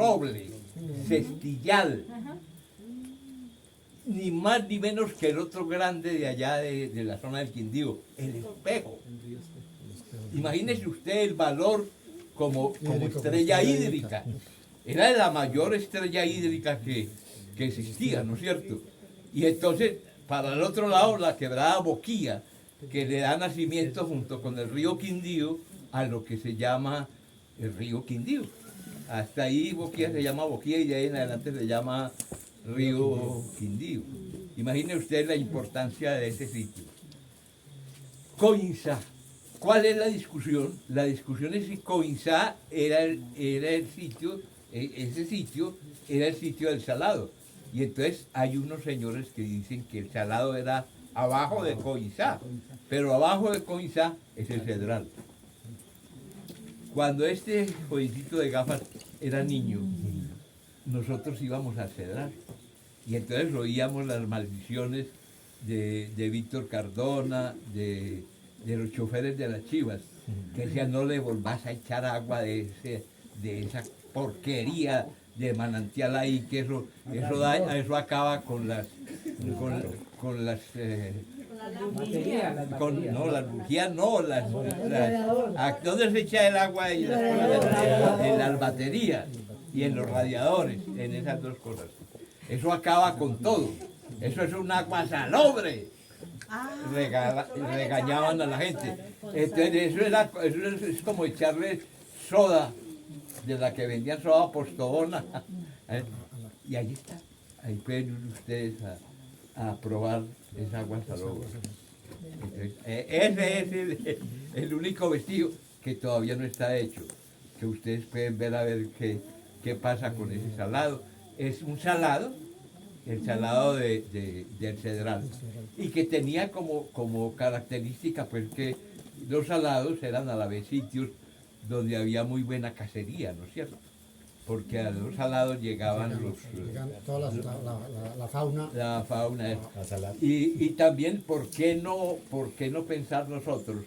roble, cestillal, ni más ni menos que el otro grande de allá de la zona del Quindío, el Espejo. Imagínese usted el valor como estrella hídrica. Era la mayor estrella hídrica que existía, ¿no es cierto? Y entonces, para el otro lado, la quebrada Boquía, que le da nacimiento junto con el río Quindío a lo que se llama el río Quindío. Hasta ahí Boquía se llama Boquía y de ahí en adelante se llama río Quindío. Imagine usted la importancia de ese sitio. Coinzá. ¿Cuál es la discusión? La discusión es si Coinzá era el sitio, ese sitio era el sitio del Salado. Y entonces hay unos señores que dicen que el Salado era abajo de Coinzá, pero abajo de Coinzá es el Cedral. Cuando este jovencito de gafas era niño, nosotros íbamos al Cedral. Y entonces oíamos las maldiciones de Víctor Cardona, de los choferes de las Chivas, que decían no le volvás a echar agua de esa porquería de manantial ahí, que eso acaba con las bujías no, ¿dónde se echa el agua? En las baterías y en los radiadores, en esas dos cosas. Eso acaba con todo. Eso es un agua salobre. Regañaban a la gente. Entonces eso es como echarle soda, de la que vendían soda Postobona. Y ahí está. Ahí pueden ir ustedes a probar esa agua salobre. Entonces, ese es el único vestigio que todavía no está hecho. Que ustedes pueden ver a ver qué pasa con ese salado. Es un salado, el salado del Cedral, y que tenía como característica pues que los salados eran a la vez sitios donde había muy buena cacería, ¿no es cierto? Porque a los salados llegaban toda la fauna. La fauna. Y también, ¿por qué no pensar nosotros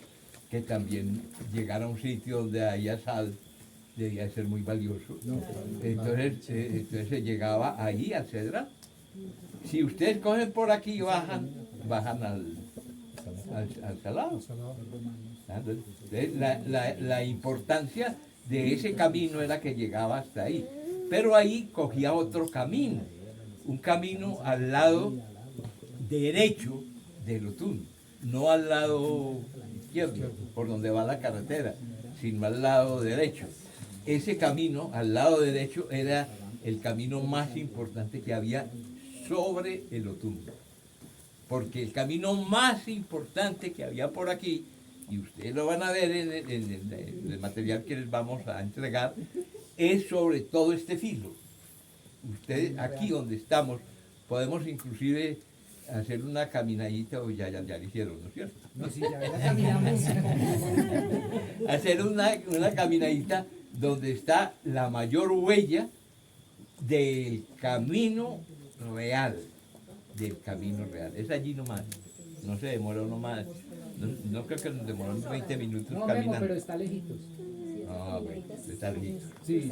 que también llegar a un sitio donde haya sal debía ser muy valioso? Entonces se llegaba ahí al Cedral. Si ustedes cogen por aquí y bajan al salado. Entonces, la importancia de ese camino era que llegaba hasta ahí. Pero ahí cogía otro camino, un camino al lado derecho del Otún, no al lado izquierdo, por donde va la carretera, sino al lado derecho. Ese camino, al lado derecho, era el camino más importante que había sobre el Otún. Porque el camino más importante que había por aquí, y ustedes lo van a ver en el material que les vamos a entregar, es sobre todo este filo. Ustedes, aquí donde estamos, podemos inclusive hacer una caminadita, o ya lo hicieron, ¿no es cierto? No, sí, ya caminamos. Hacer una caminadita donde está la mayor huella del camino real. Es allí nomás. No se demora uno más. No creo que nos demoramos 20 minutos No, caminando. pero está lejitos. Ah, bueno, está lejitos. Sí.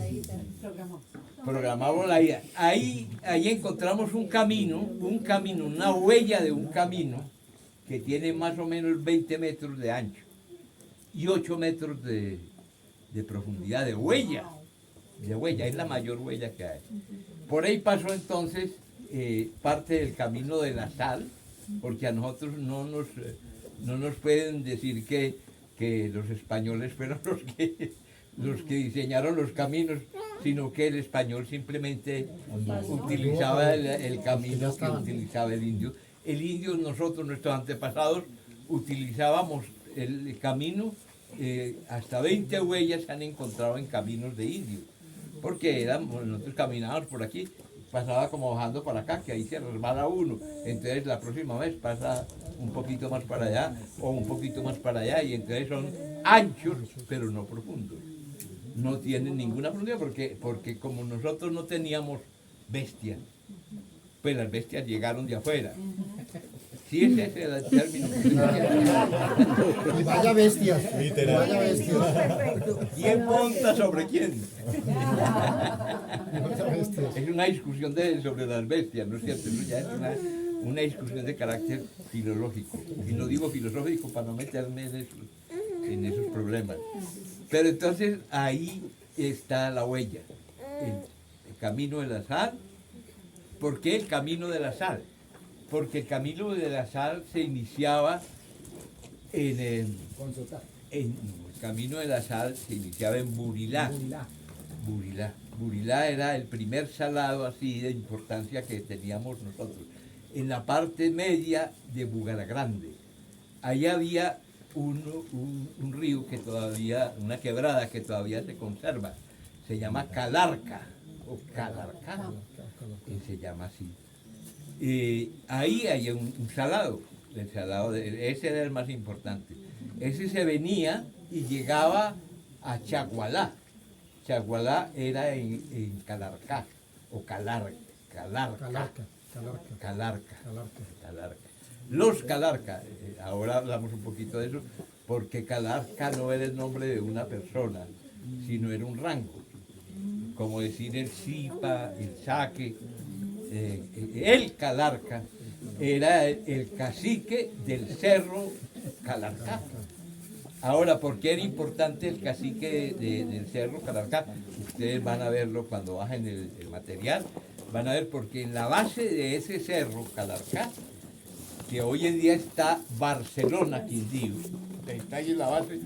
Programamos la ida. Ahí encontramos un camino, una huella de un camino que tiene más o menos 20 metros de ancho y 8 metros de profundidad de huella. Es la mayor huella que hay. Por ahí pasó entonces parte del camino de la sal, porque a nosotros no nos pueden decir que los españoles fueron los que diseñaron los caminos, sino que el español simplemente utilizaba el camino que utilizaba el indio. El indio, nosotros, nuestros antepasados, utilizábamos el camino, hasta 20 huellas se han encontrado en caminos de indios, porque nosotros caminábamos por aquí, pasaba como bajando para acá, que ahí se resbala uno, entonces la próxima vez pasa un poquito más para allá o un poquito más para allá, y entonces son anchos pero no profundos, no tienen ninguna profundidad porque como nosotros no teníamos bestias, pues las bestias llegaron de afuera. Sí, ese es el término. Y vaya bestias, vaya bestias. ¿Quién monta sobre quién? es una discusión sobre las bestias, ¿no es cierto? Eso ya es una discusión de carácter filológico. Y lo digo filosófico para no meterme en esos problemas. Pero entonces ahí está la huella, el camino de la sal. ¿Por qué el camino de la sal? Porque el camino de la sal se iniciaba el camino de la sal se iniciaba en Burilá. Burilá era el primer salado así de importancia que teníamos nosotros. En la parte media de Bugaragrande. Ahí había un río que todavía, una quebrada que todavía se conserva. Se llama Calarca, o Calarcá, que se llama así. Ahí hay un salado, ese era el más importante. Ese se venía y llegaba a Chagualá. Chagualá era en Calarcá, o Calarca. Los Calarca, ahora hablamos un poquito de eso, porque Calarca no era el nombre de una persona, sino era un rango. Como decir el Zipa, el Saque, el Calarca era el cacique del cerro Calarcá. Ahora, ¿por qué era importante el cacique del cerro Calarcá? Ustedes van a verlo cuando bajen el material, van a ver porque en la base de ese cerro Calarcá, que hoy en día está Barcelona, Quindío, está ahí en la base,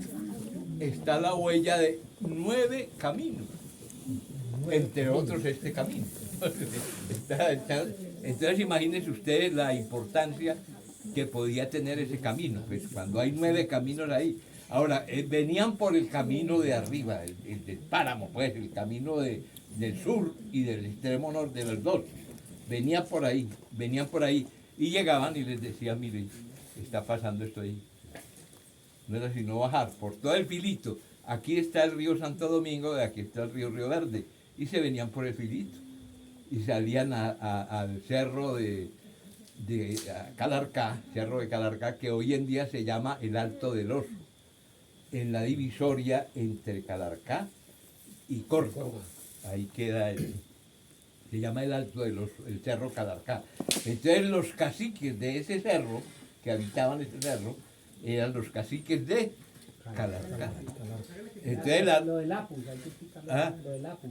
está la huella de 9 caminos, entre otros este camino. Entonces imagínense ustedes la importancia que podía tener ese camino, pues cuando hay 9 caminos ahí. Ahora, venían por el camino de arriba, el del páramo, pues, el camino del sur y del extremo norte de los dos. Venían por ahí, y llegaban y les decían, miren, está pasando esto ahí. No era sino bajar por todo el filito. Aquí está el río Santo Domingo, aquí está el río Verde. Y se venían por el filito. Y salían al cerro de Calarcá, cerro de Calarcá, que hoy en día se llama el Alto del Oso, en la divisoria entre Calarcá y Córdoba. Ahí queda se llama el Alto del Oso, el cerro Calarcá. Entonces los caciques de ese cerro, que habitaban ese cerro, eran los caciques de Calarcá. Entonces lo del Apus, hay que explicarlo, ¿Ah? lo del Apus.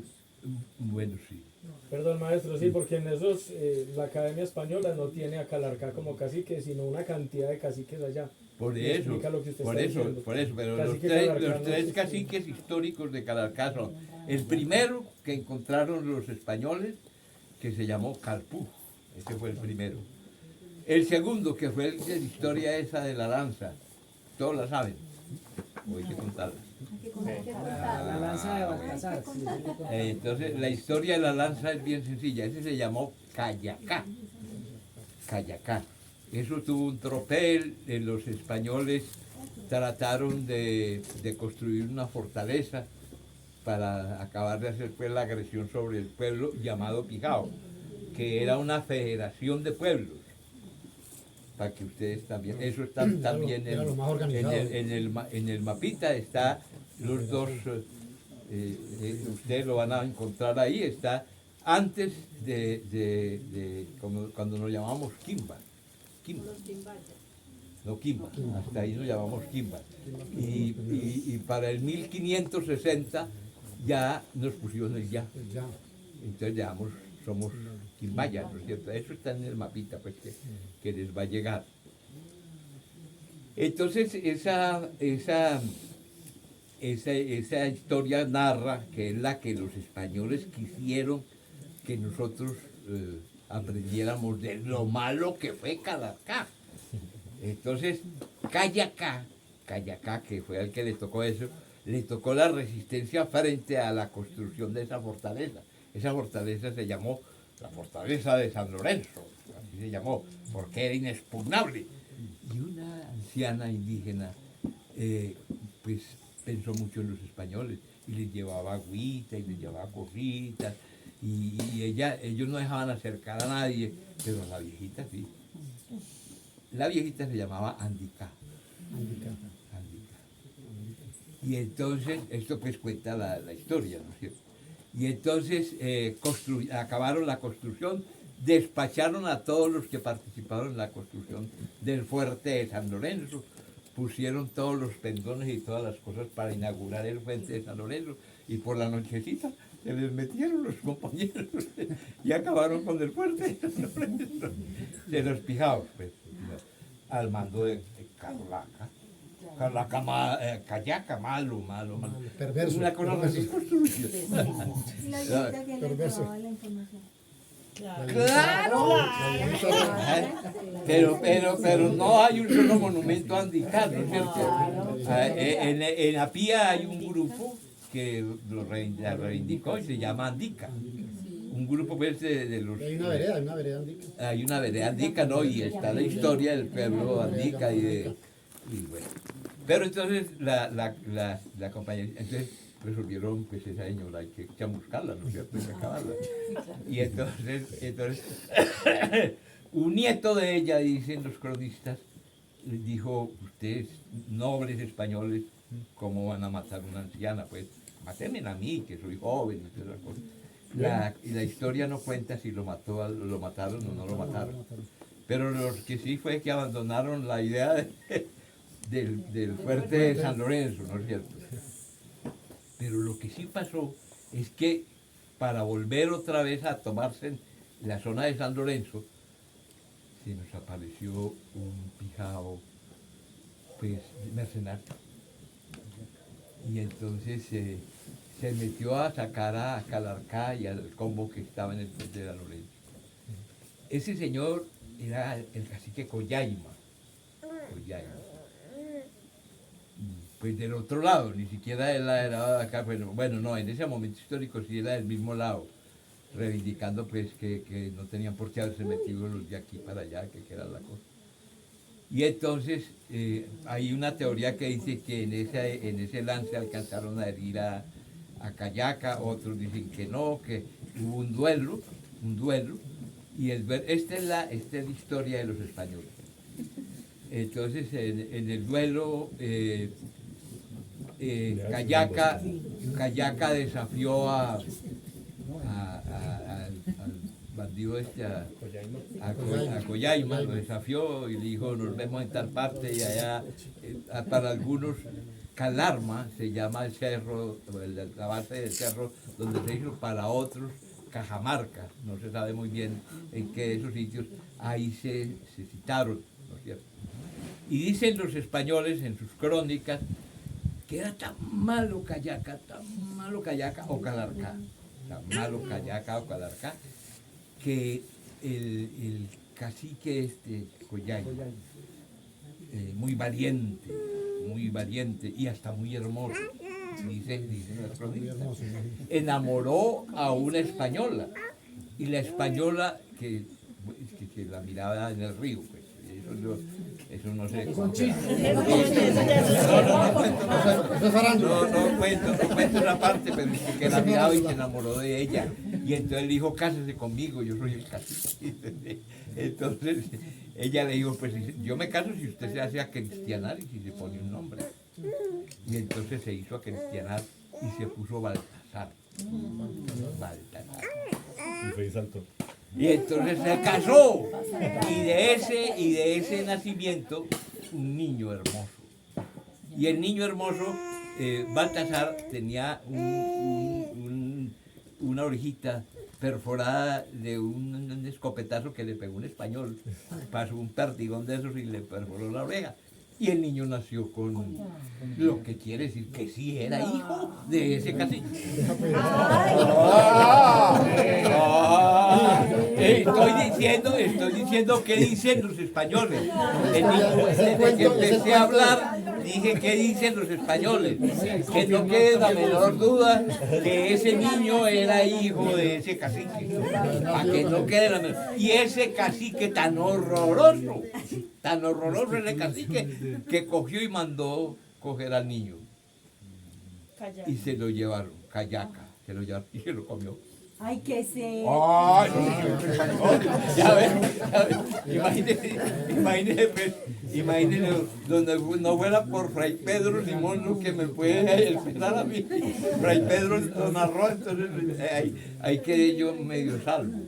Bueno, sí. Perdón, maestro, sí, porque en esos la Academia Española no tiene a Calarcá como cacique, sino una cantidad de caciques allá. Por Y eso, explica lo que usted por está eso, diciendo. por eso, pero los Cacique tres, Calarcá los no tres existe. caciques históricos de Calarcá son el primero que encontraron los españoles, que se llamó Calpú, ese fue el primero. El segundo, que fue el de la historia esa de la lanza, todos la saben, o hay que contarla. La lanza de Baltasar. Sí, Entonces, la historia de la lanza es bien sencilla, ese se llamó Cayacá. Cayacá. Eso tuvo un tropel, los españoles trataron de construir una fortaleza para acabar de hacer pues, la agresión sobre el pueblo llamado Pijao, que era una federación de pueblos. Para que ustedes también, eso está también era lo más organizado. en el mapita, está los dos, ustedes lo van a encontrar ahí, está antes cuando nos llamamos Quimba. No Quimba, hasta ahí nos llamamos Quimba. Y para el 1560 ya nos pusieron el ya. Entonces somos quimbayas, ¿no es cierto? Eso está en el mapita, pues, que les va a llegar. Entonces, esa historia narra que es la que los españoles quisieron que nosotros aprendiéramos de lo malo que fue Calarcá. Entonces, Cayacá, que fue al que le tocó eso, le tocó la resistencia frente a la construcción de esa fortaleza. Esa fortaleza se llamó la Fortaleza de San Lorenzo, así se llamó, porque era inexpugnable. Y una anciana indígena, pues pensó mucho en los españoles y les llevaba agüita y les llevaba cositas y ellos no dejaban acercar a nadie, pero la viejita sí. La viejita se llamaba Andicá. Y entonces, esto pues cuenta la historia, ¿no es cierto? Y entonces acabaron la construcción, despacharon a todos los que participaron en la construcción del fuerte de San Lorenzo, pusieron todos los pendones y todas las cosas para inaugurar el fuerte de San Lorenzo, y por la nochecita se les metieron los compañeros y acabaron con el fuerte de San Lorenzo, de los pijaos, pues, al mando de Carlaca. Callaca, malo. Perverso. Una cosa así construida. Y la viejita tiene Perverso. toda la información. ¡Claro! Pero no hay un solo monumento andicano, ¿no es cierto? En Apía hay un grupo que la reivindicó y se llama Andica. Un grupo pues, de los... Hay una vereda andica. Hay una vereda andica, ¿no? Y está la historia del pueblo andica y bueno. Pero entonces la compañía, entonces resolvieron, pues esa señora hay que chamuscarla, ¿no es cierto? Hay que acabarla. Y entonces un nieto de ella, dicen los cronistas, les dijo, ustedes, nobles españoles, ¿cómo van a matar a una anciana? Pues mátenme a mí, que soy joven, y toda esa cosa. Y la historia no cuenta si lo mataron o no lo mataron. Pero los que sí fue que abandonaron la idea del fuerte de San Lorenzo, ¿no es cierto? Pero lo que sí pasó es que para volver otra vez a tomarse la zona de San Lorenzo, se nos apareció un pijao, pues, mercenario. Y entonces se metió a sacar a Calarcá y al combo que estaba en el puente de San Lorenzo. Ese señor era el cacique Collaima. Pues del otro lado, ni siquiera era de acá, pero bueno, no, en ese momento histórico sí era del mismo lado, reivindicando pues que no tenían por qué haberse metido los de aquí para allá, que era la cosa. Y entonces hay una teoría que dice que en ese lance alcanzaron a herir a Callaca, otros dicen que no, que hubo un duelo, y esta es la historia de los españoles. Entonces en el duelo Callaca desafió al bandido a Collaima, lo desafió y le dijo, nos vemos en tal parte, y allá para algunos Calarma se llama el cerro, la base del cerro donde se hizo, para otros Cajamarca, no se sabe muy bien en qué de esos sitios, ahí se citaron, ¿no es cierto? Y dicen los españoles en sus crónicas que era tan malo Callaca o Calarcá, que el cacique Collaima, muy valiente y hasta muy hermoso, dicen las crónicas, enamoró a una española, y la española que la miraba en el río, pues, eso no sé. No cuento una parte, pero es que la miraba y se enamoró de ella. Y entonces le dijo, cásese conmigo, yo soy el cacique. Entonces ella le dijo, pues yo me caso si usted se hace a cristianar y si se pone un nombre. Y entonces se hizo a cristianar y se puso Baltasar. Y fue y saltó. Y entonces se casó. Y de ese nacimiento, un niño hermoso. Y el niño hermoso, Baltasar, tenía una orejita perforada de un escopetazo que le pegó un español. Pasó un perdigón de esos y le perforó la oreja. Y el niño nació con lo que quiere decir que sí era hijo de ese cacique. Estoy diciendo qué dicen los españoles. Desde que empecé a hablar, dije qué dicen los españoles. Que no quede la menor duda que ese niño era hijo de ese cacique. Para que no quede la menor. Y ese cacique tan horroroso ese cacique, que cogió y mandó coger al niño. Y se lo llevaron, Callaca, se lo llevaron y se lo comió. Ay, que se. ¡Ay! Ya ves. Imagínese, donde no fuera por Fray Pedro Simón, que me puede explicar a mí. Fray Pedro lo narró, entonces ahí quedé yo medio salvo.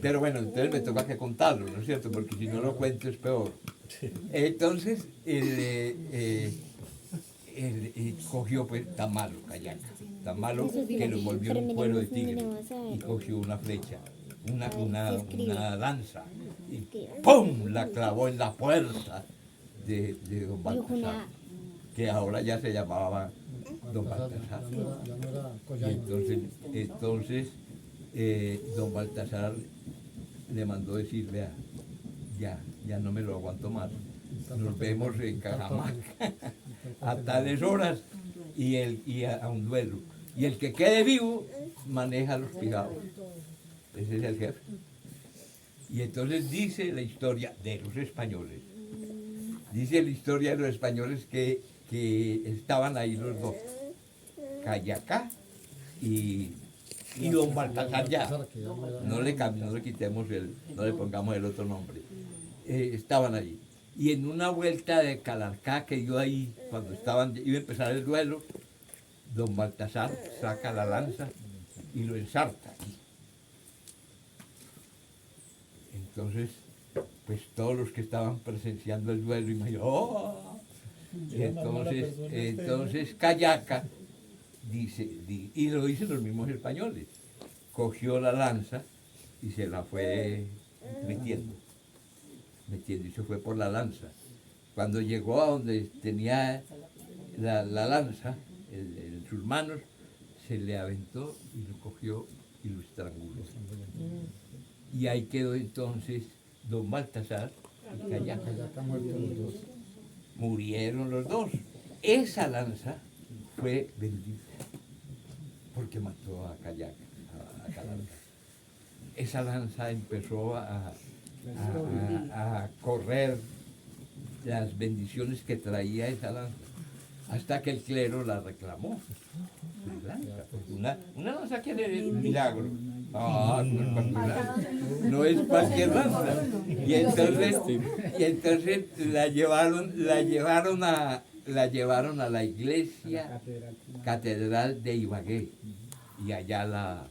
Pero bueno, entonces me toca que contarlo, ¿no es cierto? Porque si no lo cuento es peor. Entonces, él cogió pues tan malo, Cayaca, tan malo que lo volvió en un cuero de tigre y cogió una flecha, una lanza y ¡pum! La clavó en la puerta de don Baltasar, que ahora ya se llamaba don Baltasar. Ya no era Y Collain. entonces don Baltasar le mandó decir, vea, ya no me lo aguanto más. Nos vemos en Cajamarca a tales horas y a un duelo. Y el que quede vivo maneja los pijados. Ese es el jefe. Y entonces dice la historia de los españoles. Dice la historia de los españoles que estaban ahí los dos. Cayaca y don Baltasar ya. No le quitemos no le pongamos el otro nombre. Estaban allí. Y en una vuelta de Calarcá que dio ahí, cuando iba a empezar el duelo, don Baltasar saca la lanza y lo ensarta aquí. Entonces, pues todos los que estaban presenciando el duelo, imaginaron, ¡oh! Y entonces Cayaca dice, y lo dicen los mismos españoles, cogió la lanza y se la fue metiendo y se fue por la lanza. Cuando llegó a donde tenía la lanza en sus manos, se le aventó y lo cogió y lo estranguló. Y ahí quedó entonces don Baltasar y Cayaca. Cayaca muerto los dos. Murieron los dos. Esa lanza fue bendita porque mató a Cayaca, a Calarca. Esa lanza empezó a correr las bendiciones que traía esa lanza, hasta que el clero la reclamó. Una lanza que era un milagro. No es cualquier lanza. Y entonces la llevaron a la iglesia catedral de Ibagué y allá la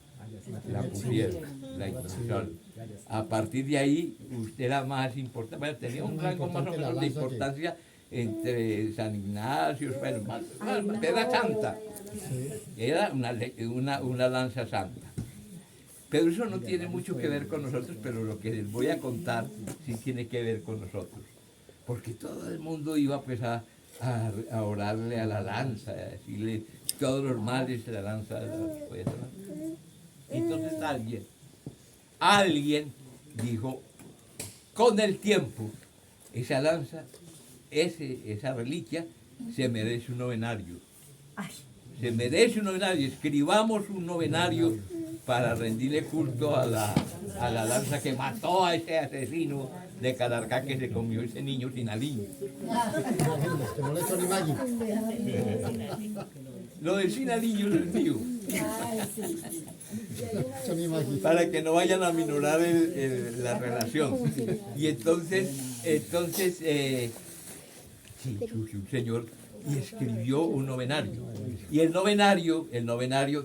pusieron, la instalaron. A partir de ahí, usted era más importante, bueno, tenía un rango más o menos de importancia entre San Ignacio, bueno, era santa, era una lanza santa. Pero eso no tiene mucho que ver con nosotros, pero lo que les voy a contar sí tiene que ver con nosotros. Porque todo el mundo iba pues a orarle a la lanza, a decirle todos los males de la lanza. Entonces alguien dijo, con el tiempo, esa lanza, esa reliquia, se merece un novenario. Se merece un novenario. Escribamos un novenario para rendirle culto a la lanza que mató a ese asesino de Calarcá que se comió ese niño sin aliño. Que no le echó ni Maggi. Lo del sin aliño es mío. Echó ni Maggi. Para que no vayan a minorar la relación. Y entonces sí, surgió un señor y escribió un novenario. Y el novenario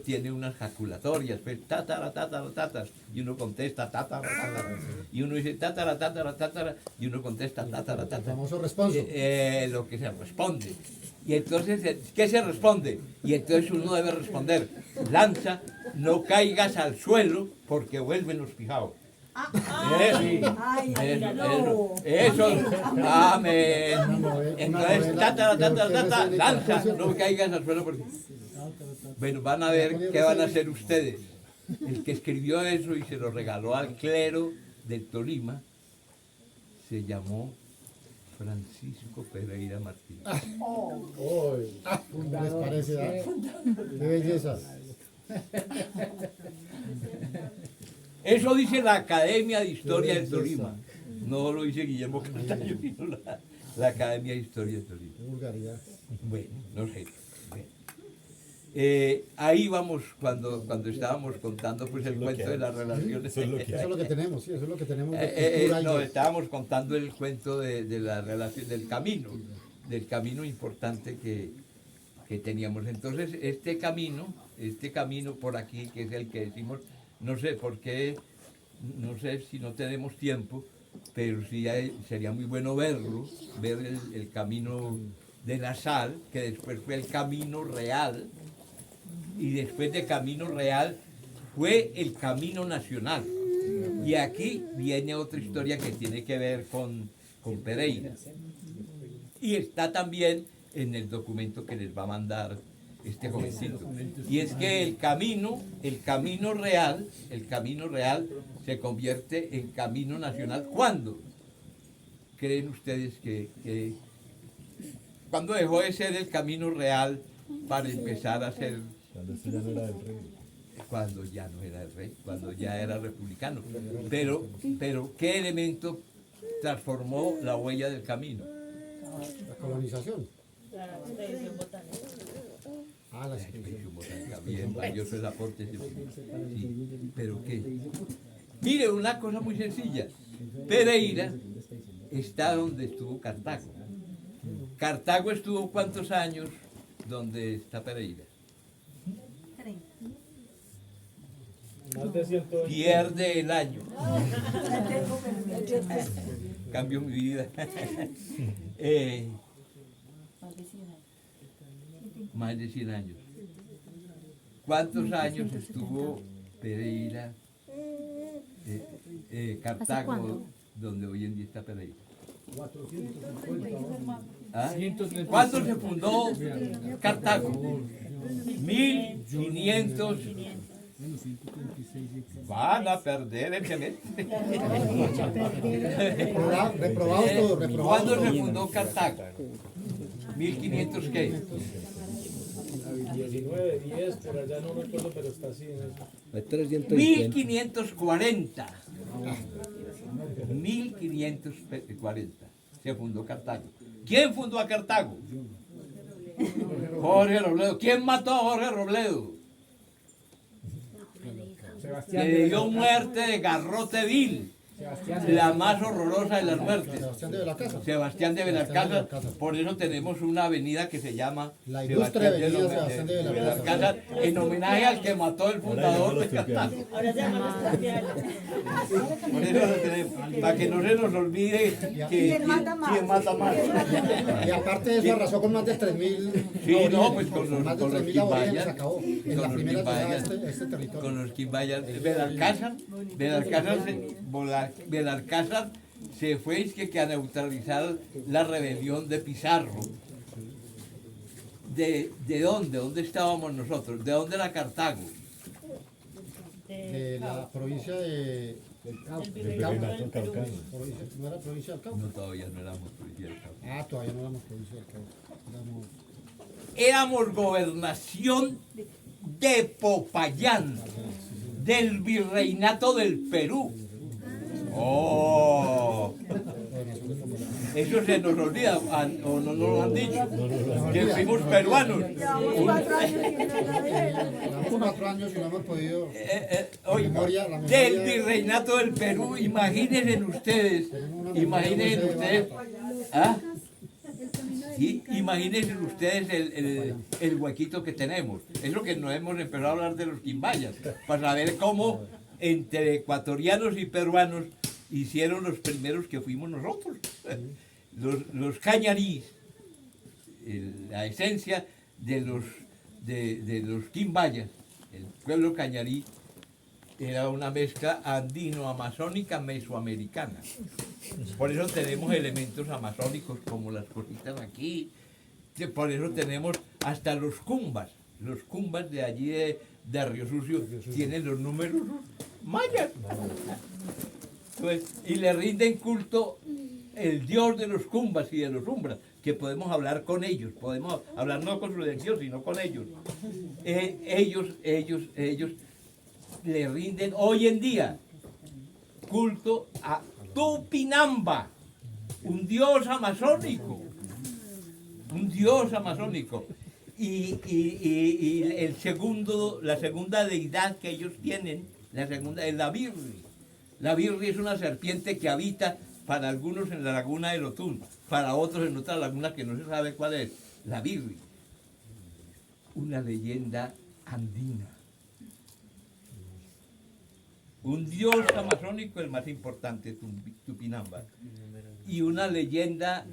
tiene unas jaculatorias, pues, tatara, tatara, tatas, y uno contesta, tatara, tatara, y uno dice, tatara, tatara, tatara, y uno contesta, tatara, El tatara. famoso responso. Lo que se responde. Y entonces, ¿qué se responde? Y entonces uno debe responder, lanza, no caigas al suelo porque vuelven los fijados. Eso, amén. Entonces, lanza, no caigas al suelo porque... Bueno, van a ver qué van a hacer ustedes. El que escribió eso y se lo regaló al clero del Tolima se llamó Francisco Pereira Martínez. ¿Cómo les parece? Qué belleza. Eso dice la Academia de Historia del Tolima. No lo dice Guillermo Castaño, sino la Academia de Historia del Tolima. Qué vulgaridad. Bueno, no sé. Bueno. Ahí vamos cuando estábamos contando pues el cuento de las relaciones. Eso es lo que tenemos, sí, eso es lo que tenemos de cultura y No, de- estábamos contando el cuento de la relación, del camino importante que teníamos. Entonces, este camino por aquí, que es el que decimos, no sé por qué, no sé si no tenemos tiempo, pero sí sería muy bueno verlo, ver el camino de la sal, que después fue el camino real, y después de camino real fue el camino nacional. Y aquí viene otra historia que tiene que ver con Pereira. Y está también en el documento que les va a mandar este jovencito. Y es que el camino real se convierte en camino nacional. ¿Cuándo? ¿Creen ustedes que cuándo dejó de ser el camino real para empezar a ser? Cuando esto ya no era del rey. Cuando ya no era el rey, cuando ya era republicano. Pero ¿qué elemento transformó la huella del camino? la colonización. Ah, la expedición. Bien valioso el aporte. Sí, pero ¿qué? Mire, una cosa muy sencilla. Pereira está donde estuvo Cartago. Cartago estuvo ¿cuántos años donde está Pereira? 30. Más de 120. Pierde el año. Cambio mi vida. Más de 100 años. ¿Cuántos años estuvo Pereira, Cartago, cuándo? donde hoy en día está Pereira? 450. ¿Ah? ¿Cuándo se fundó Cartago? 1500. Van a perder el semestre. Reprobados todos, reprobados ¿Cuándo se todos. fundó Cartago? 1500 qué? 19, 10, por allá no me acuerdo, pero está así. En eso. 1540. 1540 se fundó Cartago. ¿Quién fundó a Cartago? Jorge Robledo. ¿Quién mató a Jorge Robledo? Sebastián Le de dio muerte de garrote vil, la más horrorosa de las muertes. Sebastián de Belalcázar. Sebastián de Belalcázar, por eso tenemos una avenida que se llama La ilustre avenida Sebastián de Belalcázar, en homenaje al que mató el fundador de Cartago. Ahora se llama los cambiales. Por eso lo tenemos, para que no se nos olvide quién mata más. Y aparte de eso arrasó con más de 3.000. Sí, no, pues con los más de 3.000 quimbayas, aborígenes acabó en con la los primera entrada a quimbayas, este territorio. con los quimbayas. Belalcázar se fue es que a neutralizar la rebelión de Pizarro. ¿De dónde? ¿Dónde estábamos nosotros? ¿De dónde era Cartago? De la provincia de... El Cauca. virreinato del Perú. ¿No era provincia del Cauca? No, todavía no éramos policía del Cauca. Ah, todavía no éramos provincia del Cauca. Éramos gobernación de Popayán, del virreinato del Perú. ¡Oh! Eso se nos olvida, o no nos lo han dicho, que fuimos peruanos. Llevamos 4 años y no hemos podido... Oye, memoria- del virreinato del Perú, imagínense ustedes, ¿ah? Sí, imagínense ustedes el huequito que tenemos. Es lo que nos hemos empezado a hablar de los quimbayas, para saber cómo entre ecuatorianos y peruanos hicieron los primeros que fuimos nosotros. Los cañarís, la esencia de los quimbayas, el pueblo cañarí, era una mezcla andino-amazónica mesoamericana. Por eso tenemos elementos amazónicos como las cositas aquí. Por eso tenemos hasta los cumbas. Los cumbas de allí de Río Sucio tienen los números mayas. Pues, y le rinden culto el dios de los cumbas y de los umbras, que podemos hablar con ellos, podemos hablar no con su elección, sino con ellos. Ellos le rinden hoy en día culto a Tupinamba, un dios amazónico, y el segundo, la segunda deidad que ellos tienen, la segunda es la Virri. La Virri es una serpiente que habita para algunos en la laguna de Lotún, para otros en otra laguna que no se sabe cuál es. La Virri. Una leyenda andina. Un dios amazónico, el más importante, Tupinamba. Y una leyenda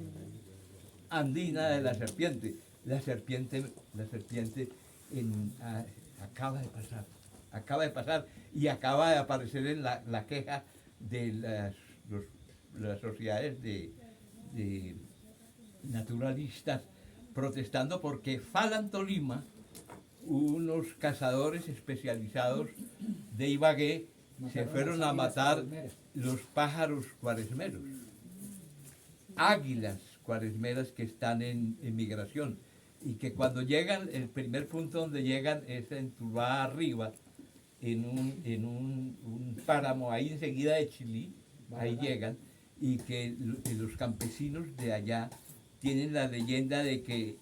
andina de la serpiente. La serpiente acaba de pasar y acaba de aparecer en la queja de las sociedades de naturalistas protestando porque Falan Tolima, unos cazadores especializados de Ibagué, se fueron a matar los pájaros cuaresmeros, águilas cuaresmeras que están en migración y que cuando llegan, el primer punto donde llegan es en Tuluá arriba, en un páramo ahí enseguida de Chilí, ahí llegan, y que los campesinos de allá tienen la leyenda de que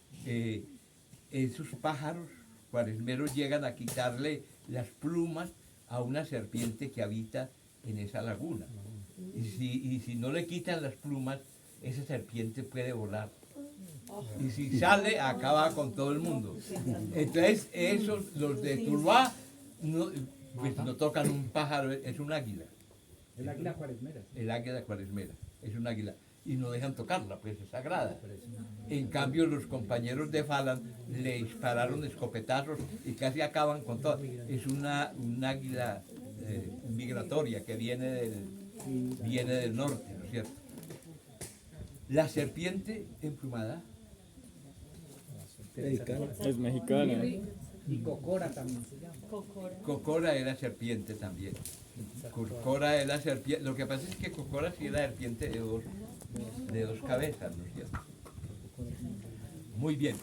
esos pájaros cuaresmeros llegan a quitarle las plumas a una serpiente que habita en esa laguna. Y si no le quitan las plumas, esa serpiente puede volar. Y si sale, acaba con todo el mundo. Entonces, esos, los de Tuluá, pues no tocan un pájaro, es un águila. El águila cuaresmera. El águila cuaresmera, es un águila. Y no dejan tocarla, pues es sagrada. En cambio, los compañeros de Falan le dispararon escopetazos y casi acaban con todo. Es un águila migratoria que viene del norte, ¿no es cierto? La serpiente emplumada Es mexicana. Y cocora también se llama. Cocora era serpiente también. Cocora era serpiente. Lo que pasa es que Cocora sí era serpiente de dos cabezas, ¿no es cierto? Muy bien.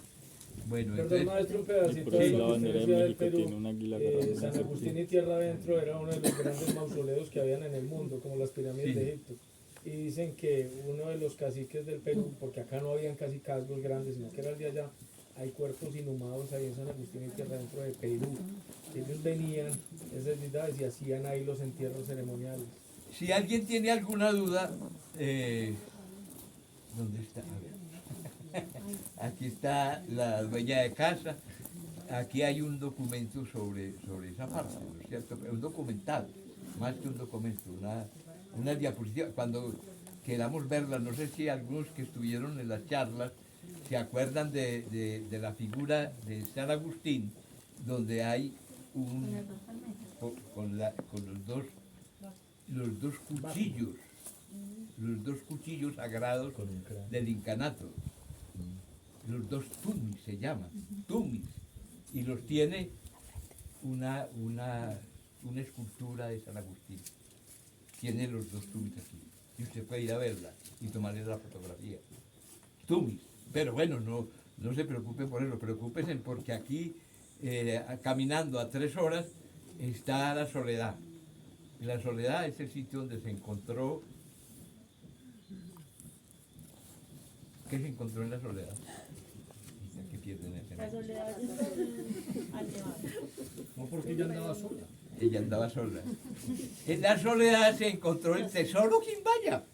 Bueno, Perdón, entonces, maestro, un pedacito Porque de la lo que bandera usted de decía del México tiene Perú. un águila agarrando San una Agustín y Tierra Adentro era uno de los grandes mausoleos que habían en el mundo, como las pirámides Sí. de Egipto. Y dicen que uno de los caciques del Perú, porque acá no habían cacicazgos grandes, sino que era el de allá, hay cuerpos inhumados ahí en San Agustín y Tierra Adentro de Perú. Ellos venían, esas deidades, y hacían ahí los entierros ceremoniales. si alguien tiene alguna duda, ¿dónde está? A ver. Aquí está la dueña de casa. Aquí hay un documento sobre esa parte, ¿no es cierto? Un documental, más que un documento, una diapositiva. Cuando queramos verla, no sé si algunos que estuvieron en las charlas se acuerdan de la figura de San Agustín, donde hay con los dos cuchillos sagrados del incanato. Los dos tumis se llaman, tumis, y los tiene una escultura de San Agustín. Tiene los dos tumis aquí, y usted puede ir a verla y tomarle la fotografía. Tumis, pero bueno, no se preocupen por eso, preocúpense porque aquí, caminando a 3 horas, está la Soledad. Y la Soledad es el sitio donde se encontró. ¿Qué se encontró en la Soledad? ¿Qué pierden ese La nombre? soledad al llevar. No, porque ella andaba sola. Ella andaba sola. En la Soledad se encontró el tesoro Quimbaya.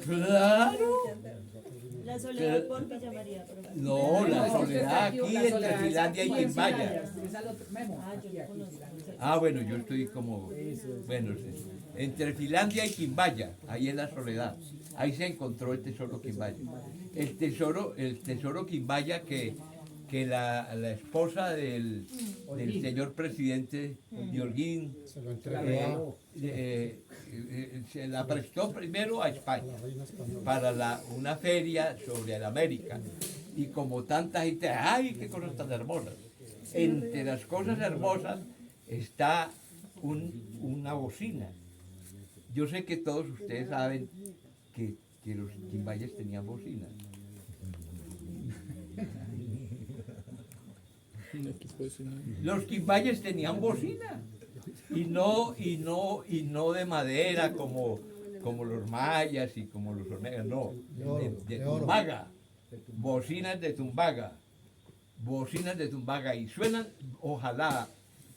¡Claro! La soledad por Villa María, profe. No, la Soledad aquí La entre Soledad Finlandia y aquí en Quimbaya. Finlandia, es al otro- Memo, Ah, yo aquí, no aquí, conozco. Finlandia. Ah, bueno, yo estoy como. Bueno, sí. Entre Finlandia y Quimbaya, ahí en la Soledad. Ahí se encontró el tesoro Quimbaya. El tesoro Quimbaya que la esposa del señor presidente de Holguín Se lo entregó se la prestó primero a a España la reina española. para una feria sobre el América. Y como tanta gente, ¡ay, qué cosas tan hermosas! Entre las cosas hermosas está una bocina. Yo sé que todos ustedes saben que los quimbayas tenían bocina. Los quimbayas tenían bocina. Y no de madera como los mayas y como los olmecas, no, de oro. tumaga. bocinas de Tumbaga, bocinas de Tumbaga, y suenan, ojalá,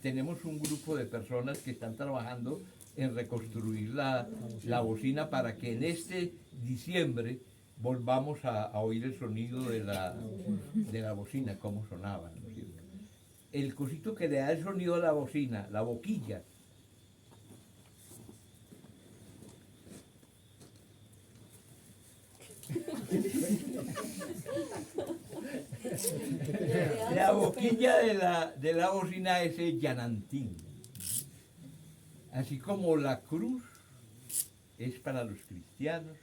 tenemos un grupo de personas que están trabajando en reconstruir la bocina para que en este diciembre volvamos a oír el sonido de la bocina, cómo sonaba, ¿no es cierto? El cosito que le da el sonido a la bocina, la boquilla, la boquilla de la bocina es el llanantín. Así como la cruz es para los cristianos,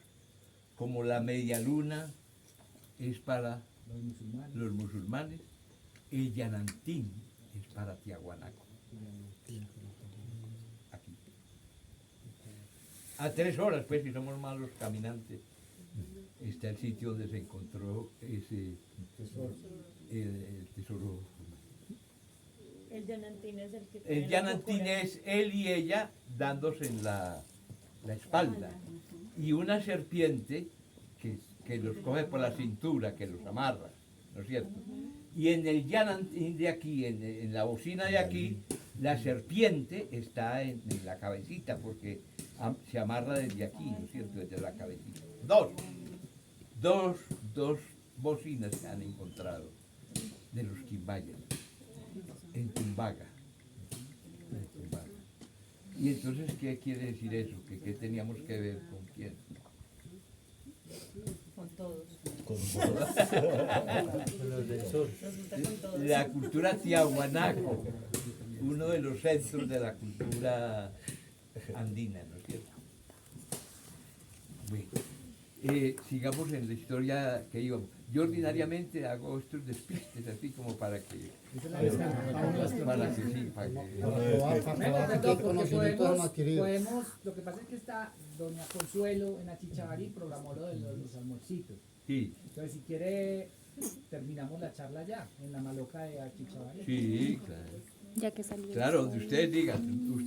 como la media luna es para Los musulmanes. los musulmanes, el llanantín es para Tiahuanaco. Aquí. A 3 horas, pues, si somos malos caminantes, está el sitio donde se encontró ese el tesoro. El Yanantín es el que tiene El la llanantín cocora. es él y ella dándose en la espalda. Y una serpiente que los coge por la cintura, que los amarra, ¿no es cierto? Y en el llanantín de aquí, en la bocina de aquí, la serpiente está en la cabecita, porque se amarra desde aquí, ¿no es cierto? Desde la cabecita. Dos bocinas se han encontrado de los Quimbayas en Tumbaga. Y entonces, ¿qué quiere decir eso? ¿Qué teníamos que ver con quién? Con todos. Los del sur. Resulta con todos. La cultura tiahuanaco, uno de los centros de la cultura andina, ¿no es cierto? Bueno, sigamos en la historia que íbamos. Yo ordinariamente hago estos despistes así como para que sí, para que Porque podemos, lo que pasa es que está doña Consuelo en Achichavari programó lo de los almuercitos. sí, Entonces, si quiere, terminamos la charla ya, en la maloca de Achichavari. sí, claro. Ya que salió. Claro, donde ustedes digan.